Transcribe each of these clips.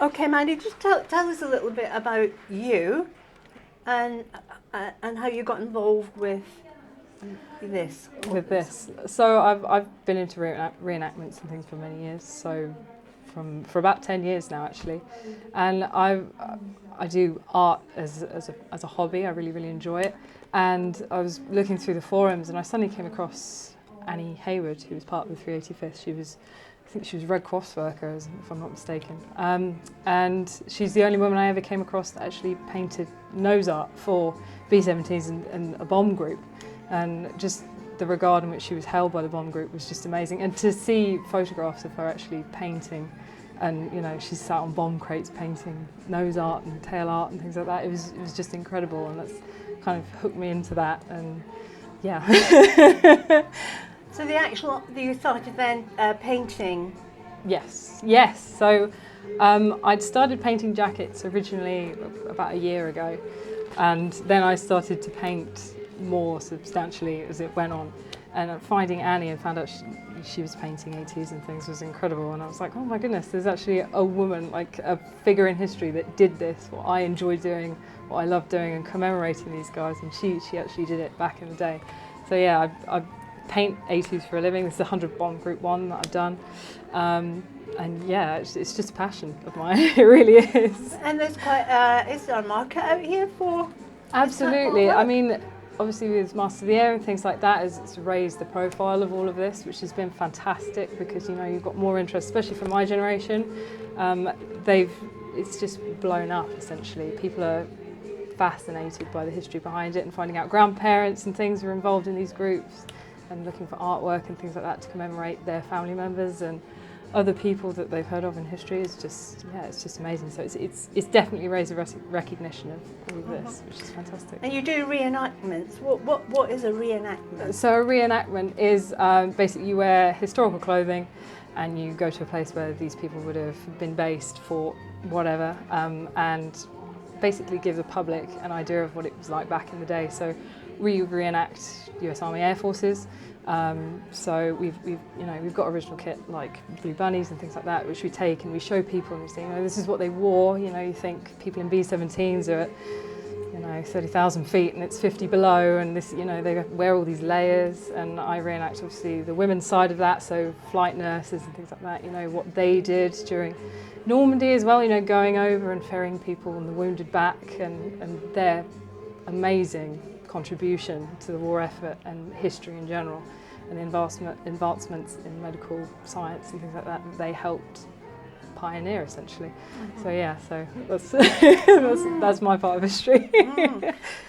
Okay, Mandy, just tell us a little bit about you and how you got involved with this. With this. So I've been into reenactments and things for many years. So for about 10 years now, actually, and I do art as a hobby. I really enjoy it. And I was looking through the forums, and I suddenly came across Annie Hayward, who was part of the 385th. I think she was Red Cross worker, if I'm not mistaken. And she's the only woman I ever came across that actually painted nose art for B-17s and a bomb group. And just the regard in which she was held by the bomb group was just amazing. And to see photographs of her actually painting, and she sat on bomb crates painting nose art and tail art and things like that, it was just incredible, and that's kind of hooked me into that. And yeah. So you started then painting? Yes. So I'd started painting jackets originally about a year ago, and then I started to paint more substantially as it went on. And finding Annie and found out she was painting 80s and things was incredible. And I was like, oh my goodness, there's actually a woman, like a figure in history that did this, what I enjoy doing, what I love doing, and commemorating these guys. And she actually did it back in the day. So yeah, I paint 80s for a living. This is the 100 Bomb Group 1 that I've done. And yeah, it's just a passion of mine. It really is. And there's is there a market out here for? Absolutely. I mean, obviously with Master of the Air and things like that, it's raised the profile of all of this, which has been fantastic, because you've got more interest, especially from my generation. It's just blown up essentially. People are fascinated by the history behind it, and finding out grandparents and things are involved in these groups, and looking for artwork and things like that to commemorate their family members and other people that they've heard of in history. Is just, it's just amazing. So it's definitely raised a recognition of all of this, which is fantastic. And you do reenactments. What is a reenactment? So a reenactment is basically you wear historical clothing and you go to a place where these people would have been based for whatever, and basically give the public an idea of what it was like back in the day. So we reenact US Army Air Forces. So we've got original kit like blue bunnies and things like that, which we take and we show people, and we say, this is what they wore. You think people in B-17s are at 30,000 feet and it's 50 below, and this, they wear all these layers. And I reenact obviously the women's side of that, so flight nurses and things like that. What they did during Normandy as well. Going over and ferrying people and the wounded back, and their amazing contribution to the war effort and history in general, and the advancements in medical science and things like that they helped pioneer essentially. Mm-hmm. So that's my part of history.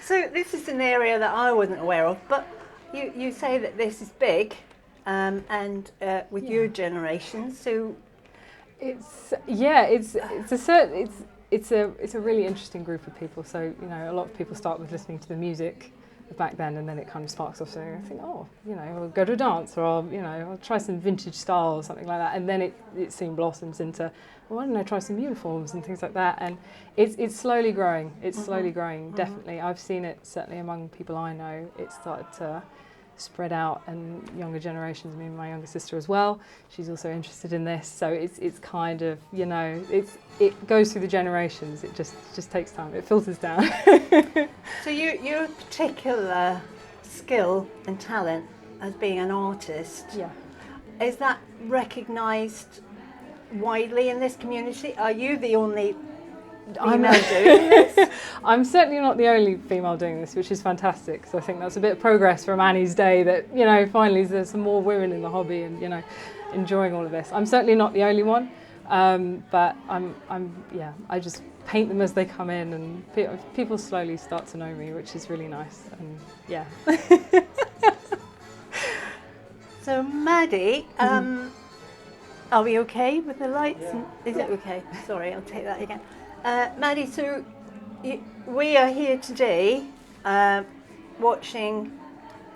So this is an area that I wasn't aware of, but you say that this is big, and with your generation, so it's a really interesting group of people. So a lot of people start with listening to the music of back then, and then it kind of sparks off something. I think, I'll go to a dance, or I'll try some vintage style or something like that. And then it soon blossoms into, I don't know, try some uniforms and things like that. And it's slowly growing. It's slowly growing, definitely. I've seen it certainly among people I know. It's started to spread out, and younger generations, me and my younger sister as well, she's also interested in this. So it's kind of, it goes through the generations. It just takes time. It filters down. So your particular skill and talent as being an artist, is that recognised widely in this community? Are you the only female doing this? I'm certainly not the only female doing this, which is fantastic. So I think that's a bit of progress from Annie's day, that finally there's some more women in the hobby and enjoying all of this. I'm certainly not the only one, but I just paint them as they come in, and people slowly start to know me, which is really nice. And yeah. So Maddie, are we okay with the lights? Yeah. Is it okay? Sorry, I'll take that again. Maddie, so we are here today watching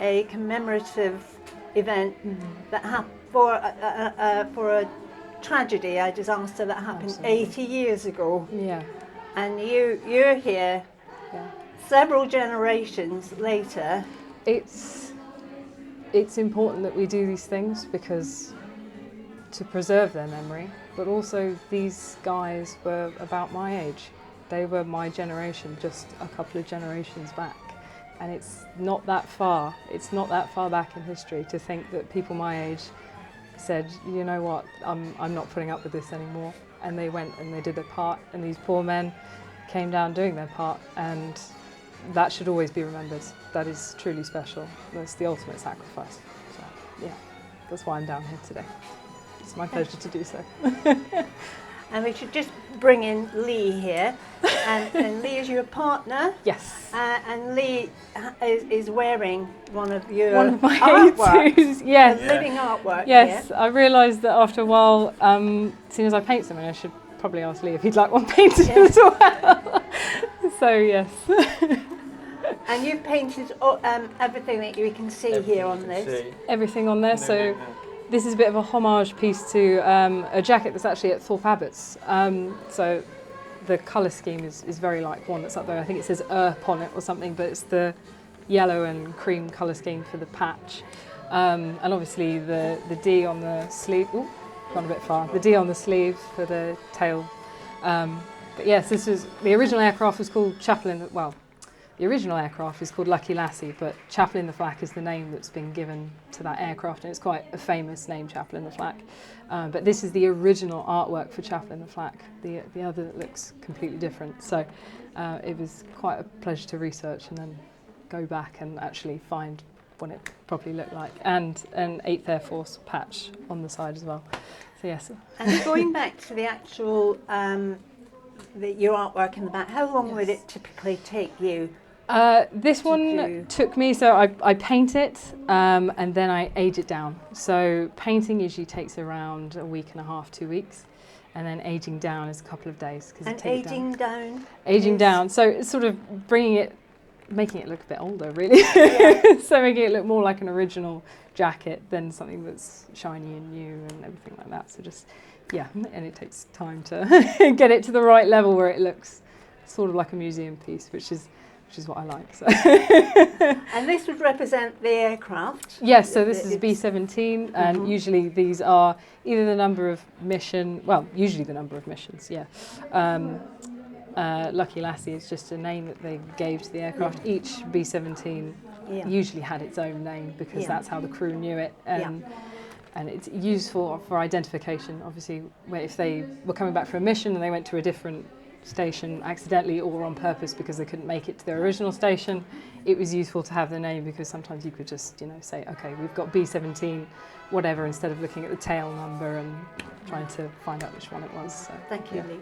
a commemorative event that happened for a tragedy, a disaster that happened 80 years ago. Yeah. And you're here several generations later. It's important that we do these things, because to preserve their memory, but also these guys were about my age. They were my generation, just a couple of generations back. And it's not that far back in history to think that people my age said, you know what, I'm not putting up with this anymore. And they went and they did their part, and these poor men came down doing their part, and that should always be remembered. That is truly special. That's the ultimate sacrifice. So, yeah, that's why I'm down here today. It's my pleasure to do so. And we should just bring in Lee here. And Lee is your partner. Yes. And Lee is wearing one of my artworks. A2s, yes. A living artwork. Yes, here. I realised that after a while, as soon as I paint something, I should probably ask Lee if he'd like one painted as well. So, yes. And you've painted everything that we can see here on this. Everything on there. So this is a bit of a homage piece to a jacket that's actually at Thorpe Abbott's. So the colour scheme is very like one that's up there. I think it says Earp on it or something, but it's the yellow and cream colour scheme for the patch. And obviously the D on the sleeve. Ooh, gone a bit far. The D on the sleeve for the tail. But yes, this was the original aircraft was called the original aircraft is called Lucky Lassie, but Chapel in the Flack is the name that's been given to that aircraft, and it's quite a famous name, Chapel in the Flack. But this is the original artwork for Chapel in the Flack. The other looks completely different. So it was quite a pleasure to research and then go back and actually find what it properly looked like, and an 8th Air Force patch on the side as well. So yes. And going back to the actual your artwork in the back, how long would it typically take you? This one took me, so I paint it and then I age it down. So painting usually takes around a week and a half, 2 weeks, and then aging down is a couple of days. And aging down? Aging down, so it's sort of making it look a bit older, really. Yeah. So making it look more like an original jacket than something that's shiny and new and everything like that. So just, yeah, and it takes time to get it to the right level where it looks sort of like a museum piece, which is what I like. So. And this would represent the aircraft? Yes, so this is B-17, and usually these are either the number of usually the number of missions, yeah. Lucky Lassie is just a name that they gave to the aircraft. Each B-17 usually had its own name because that's how the crew knew it. And it's useful for identification, obviously, if they were coming back from a mission and they went to a different station accidentally or on purpose because they couldn't make it to their original station, it was useful to have the name because sometimes you could just, say, okay, we've got B-17, whatever, instead of looking at the tail number and trying to find out which one it was. So, Thank you, Lee.